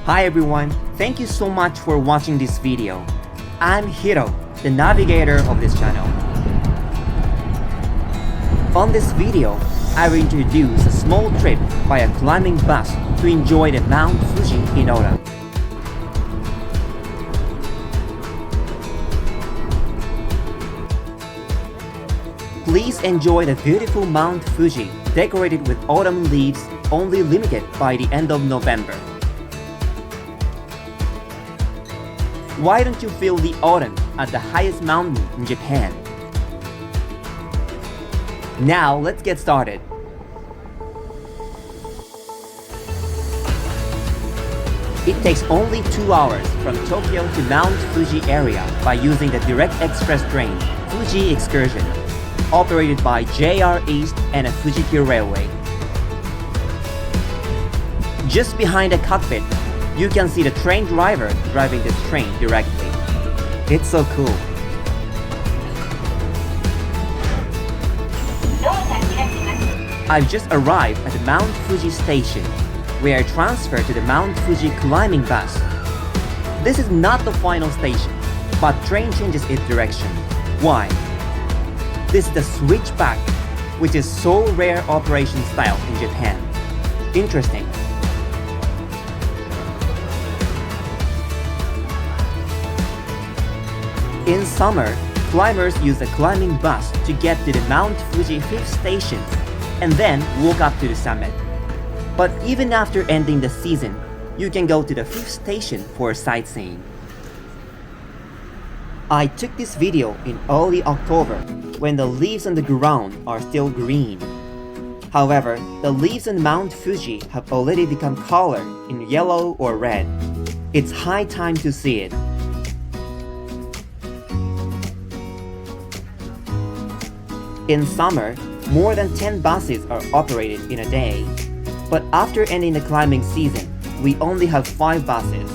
Hi everyone, thank you so much for watching this video. I'm Hiro, the navigator of this channel. On this video, I will introduce a small trip by a climbing bus to enjoy the Mount Fuji in autumn. Please enjoy the beautiful Mount Fuji decorated with autumn leaves, only limited by the end of November. Why don't you feel the autumn at the highest mountain in Japan? Now let's get started. It takes only 2 hours from Tokyo to Mount Fuji area by using the direct express train Fuji Excursion, operated by JR East and a Fuji-Q Railway. Just behind the cockpit, you can see the train driver driving this train directly. It's so cool. I've just arrived at the Mount Fuji station, where I transfer to the Mount Fuji climbing bus. This is not the final station, but train changes its direction. Why? This is the switchback, which is so rare operation style in Japan. Interesting. In summer, climbers use a climbing bus to get to the Mount Fuji 5th station and then walk up to the summit. But even after ending the season, you can go to the 5th station for sightseeing. I took this video in early October when the leaves on the ground are still green. However, the leaves on Mount Fuji have already become colored in yellow or red. It's high time to see it. In summer, more than 10 buses are operated in a day. But after ending the climbing season, we only have 5 buses.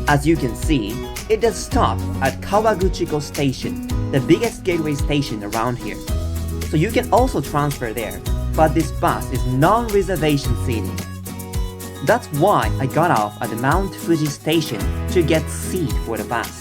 As you can see, it does stop at Kawaguchiko Station, the biggest gateway station around here. So you can also transfer there, but this bus is non-reservation seating. That's why I got off at the Mount Fuji station to get seat for the bus.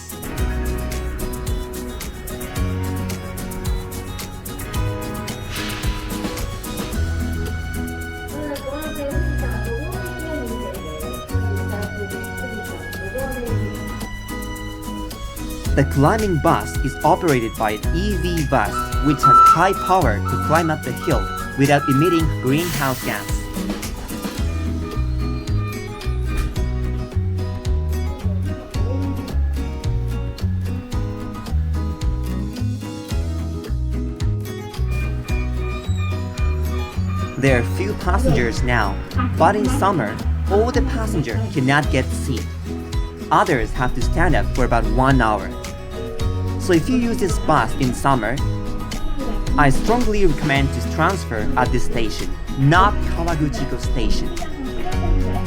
The climbing bus is operated by an EV bus which has high power to climb up the hill without emitting greenhouse gas. There are few passengers now, but in summer, all the passengers cannot get seat. Others have to stand up for about 1 hour. So if you use this bus in summer, I strongly recommend to transfer at this station, not Kawaguchiko Station.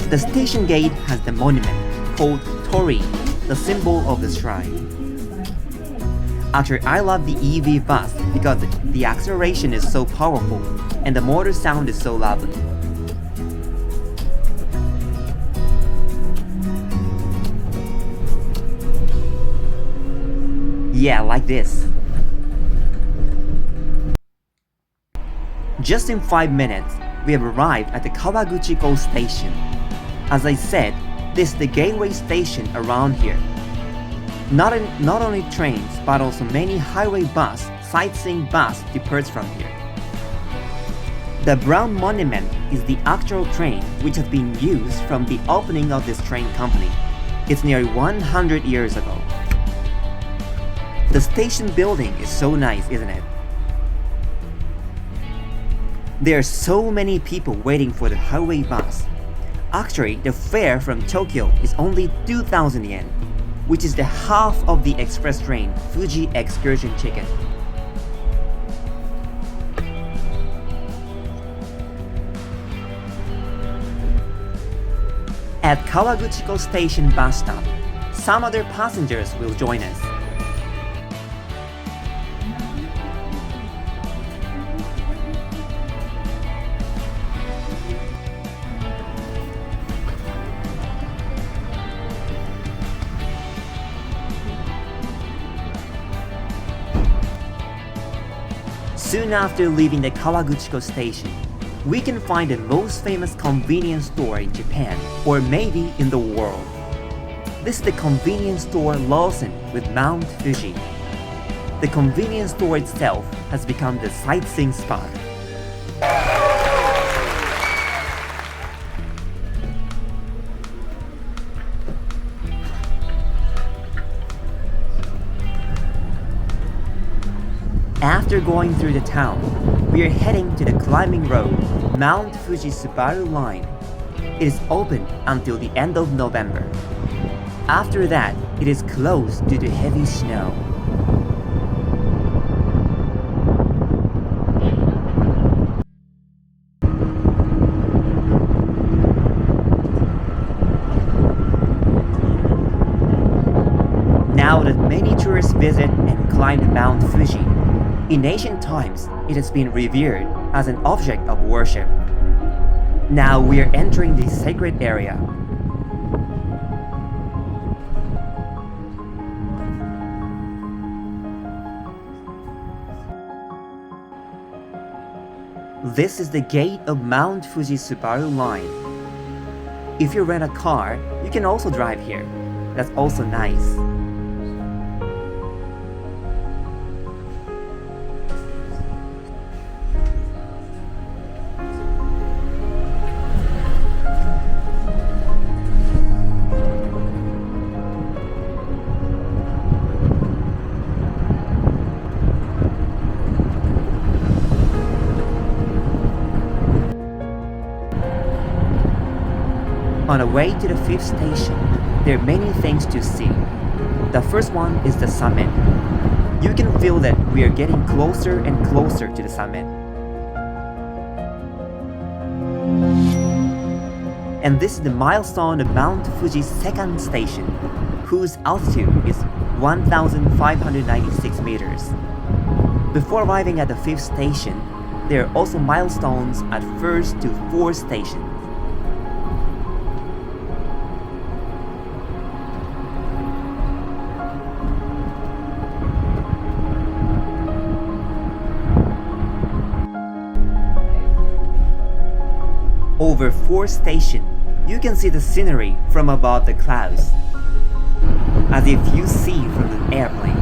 The station gate has the monument called Torii, the symbol of the shrine. Actually, I love the EV bus because the acceleration is so powerful and the motor sound is so lovely. Yeah, like this. Just in 5 minutes, we have arrived at the Kawaguchiko station. As I said, this is the gateway station around here. Not only trains, but also many highway bus, sightseeing bus departs from here. The brown monument is the actual train which has been used from the opening of this train company. It's nearly 100 years ago. The station building is so nice, isn't it? There are so many people waiting for the highway bus. Actually, the fare from Tokyo is only 2,000 yen, which is the half of the express train Fuji Excursion ticket. At Kawaguchiko Station bus stop, some other passengers will join us. Soon after leaving the Kawaguchiko station, we can find the most famous convenience store in Japan, or maybe in the world. This is the convenience store Lawson with Mount Fuji. The convenience store itself has become the sightseeing spot. After going through the town, we are heading to the climbing road, Mount Fuji Subaru Line. It is open until the end of November. After that, it is closed due to heavy snow. Now that many tourists visit and climb Mount Fuji, in ancient times, it has been revered as an object of worship. Now we are entering the sacred area. This is the gate of Mount Fuji Subaru Line. If you rent a car, you can also drive here. That's also nice. On the way to the 5th station, there are many things to see. The first one is the summit. You can feel that we are getting closer and closer to the summit. And this is the milestone of Mount Fuji's second station, whose altitude is 1,596 meters. Before arriving at the 5th station, there are also milestones at 1st to 4th stations. Over 4th station, you can see the scenery from above the clouds, as if you see from an airplane.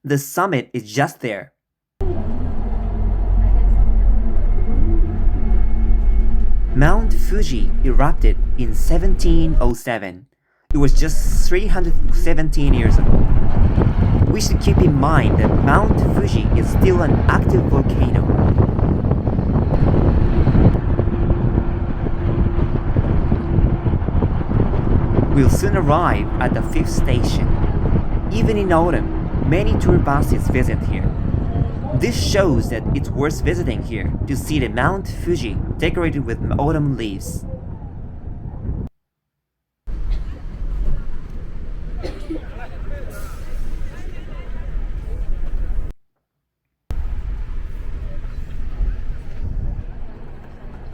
The summit is just there. Mount Fuji erupted in 1707. It was just 317 years ago. We should keep in mind that Mount Fuji is still an active volcano. We'll soon arrive at the 5th station. Even in autumn, many tour buses visit here. This shows that it's worth visiting here to see the Mount Fuji decorated with autumn leaves.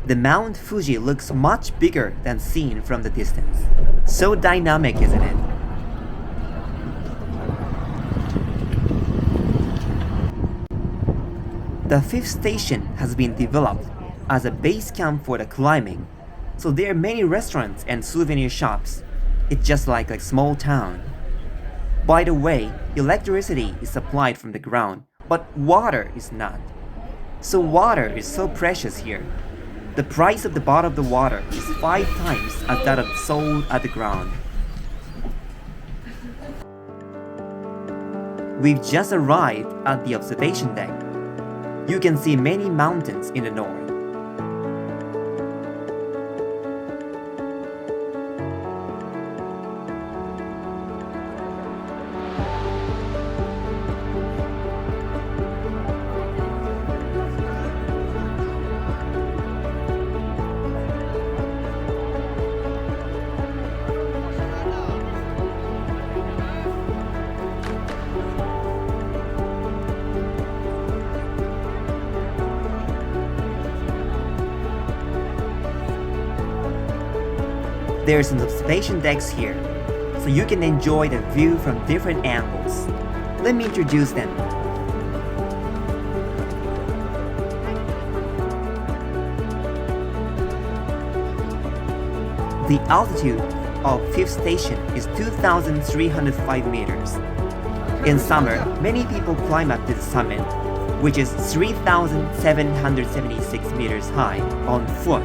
The Mount Fuji looks much bigger than seen from the distance. So dynamic, isn't it? The 5th station has been developed as a base camp for the climbing, so there are many restaurants and souvenir shops. It's just like a small town. By the way, electricity is supplied from the ground, but water is not. So water is so precious here. The price of the bottle of the water is 5 times as that of sold at the ground. We've just arrived at the observation deck. You can see many mountains in the north. There's some observation decks here, so you can enjoy the view from different angles. Let me introduce them. The altitude of 5th station is 2,305 meters. In summer, many people climb up to the summit, which is 3,776 meters high on foot.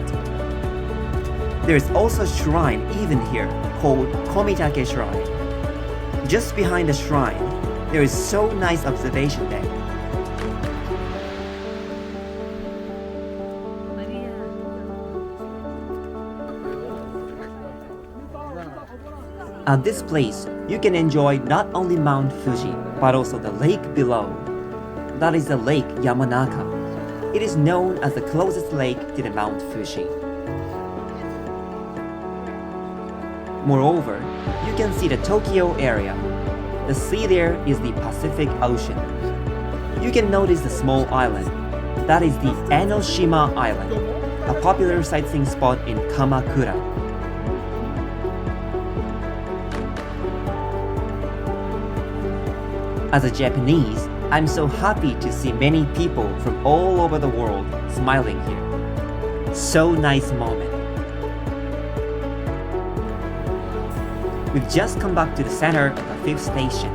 There is also a shrine even here called Komitake Shrine. Just behind the shrine, there is so nice observation deck. At this place, you can enjoy not only Mount Fuji, but also the lake below. That is the lake Yamanaka. It is known as the closest lake to the Mount Fuji. Moreover, you can see the Tokyo area. The sea there is the Pacific Ocean. You can notice the small island. That is the Enoshima Island, a popular sightseeing spot in Kamakura. As a Japanese, I'm so happy to see many people from all over the world smiling here. So nice moment. We've just come back to the center of the 5th station.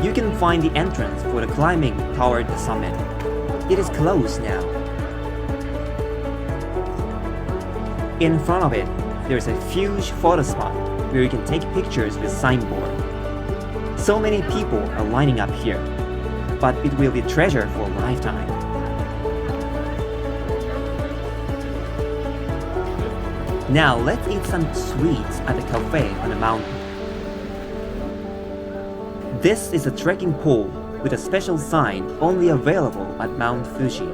You can find the entrance for the climbing toward the summit. It is closed now. In front of it, there is a huge photo spot where you can take pictures with signboard. So many people are lining up here, but it will be a treasure for a lifetime. Now let's eat some sweets at the cafe on the mountain. This is a trekking pole with a special sign only available at Mount Fuji.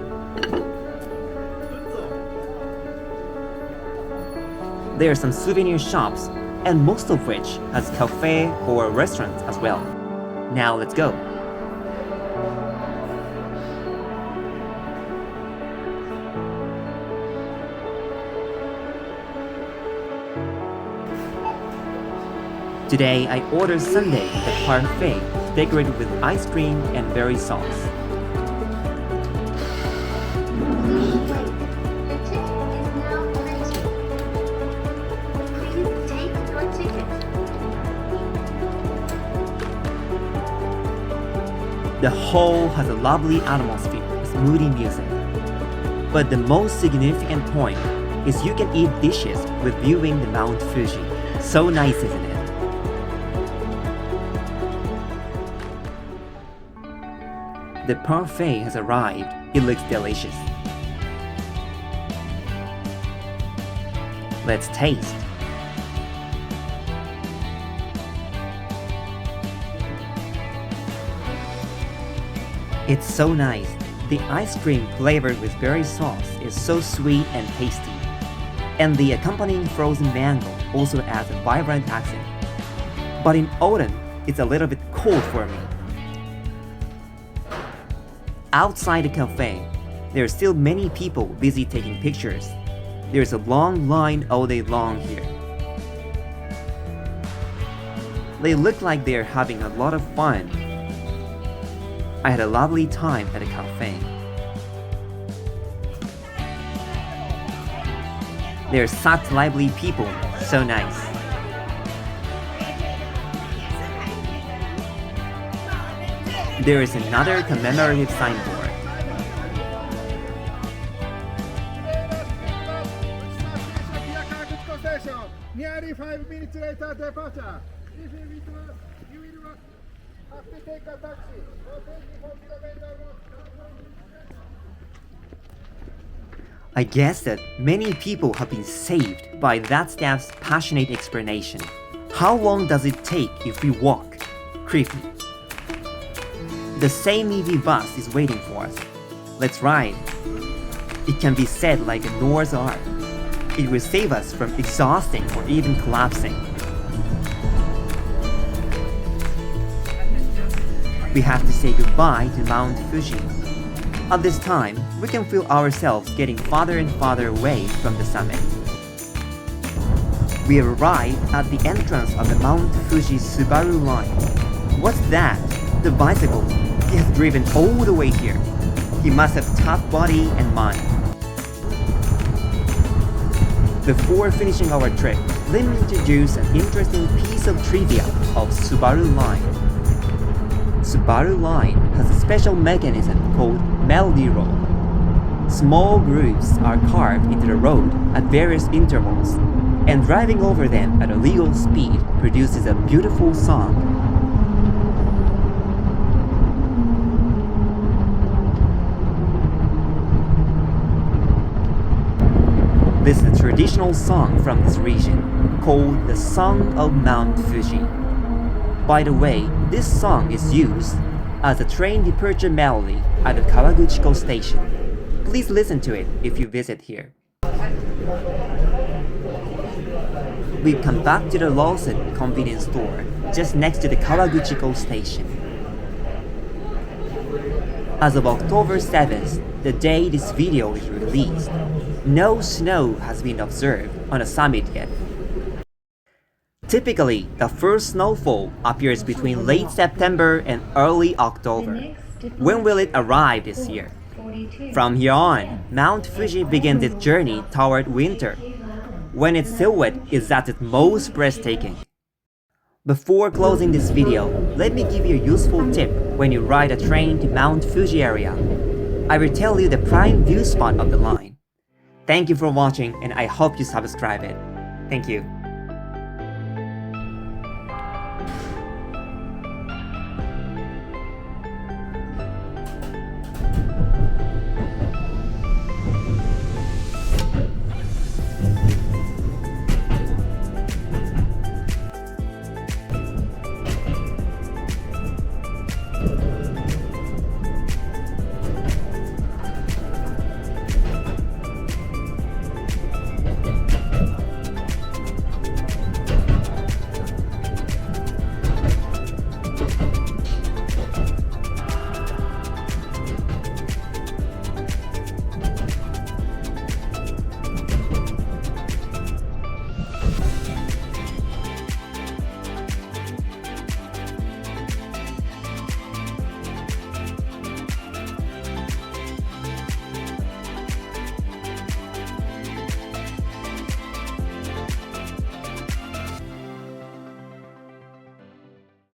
There are some souvenir shops, and most of which has cafe or restaurants as well. Now let's go. Today I ordered sundae at the parfait decorated with ice cream and berry sauce. The hall has a lovely atmosphere with moody music. But the most significant point is you can eat dishes with viewing the Mount Fuji. So nice, isn't it? The parfait has arrived. It looks delicious. Let's taste. It's so nice. The ice cream flavored with berry sauce is so sweet and tasty. And the accompanying frozen mango also adds a vibrant accent. But in autumn, it's a little bit cold for me. Outside the cafe, there are still many people busy taking pictures. There's a long line all day long here. They look like they're having a lot of fun. I had a lovely time at the cafe. They're such lively people, so nice. There is another commemorative signboard. Nearly 5 minutes later departure. If you return, you will have to take a taxi. Or 24 kilometers. I guess that many people have been saved by that staff's passionate explanation. How long does it take if we walk? Creepy. The same EV bus is waiting for us. Let's ride. It can be said like a Noah's Ark. It will save us from exhausting or even collapsing. We have to say goodbye to Mount Fuji. At this time, we can feel ourselves getting farther and farther away from the summit. We arrived at the entrance of the Mt.Fuji Subaru line. What's that? The bicycle. He has driven all the way here. He must have tough body and mind. Before finishing our trip, let me introduce an interesting piece of trivia of Subaru line. Subaru line has a special mechanism called melody roll. Small grooves are carved into the road at various intervals, and driving over them at a legal speed produces a beautiful song. This is a traditional song from this region, called the Song of Mount Fuji. By the way, this song is used as a train departure melody at the Kawaguchiko station. Please listen to it if you visit here. We've come back to the Lawson convenience store just next to the Kawaguchiko station. As of October 7th, the day this video is released, no snow has been observed on the summit yet. Typically, the first snowfall appears between late September and early October. When will it arrive this year? From here on, Mount Fuji begins its journey toward winter, when its silhouette is at its most breathtaking. Before closing this video, let me give you a useful tip when you ride a train to Mount Fuji area. I will tell you the prime view spot of the line. Thank you for watching, and I hope you subscribe it. Thank you.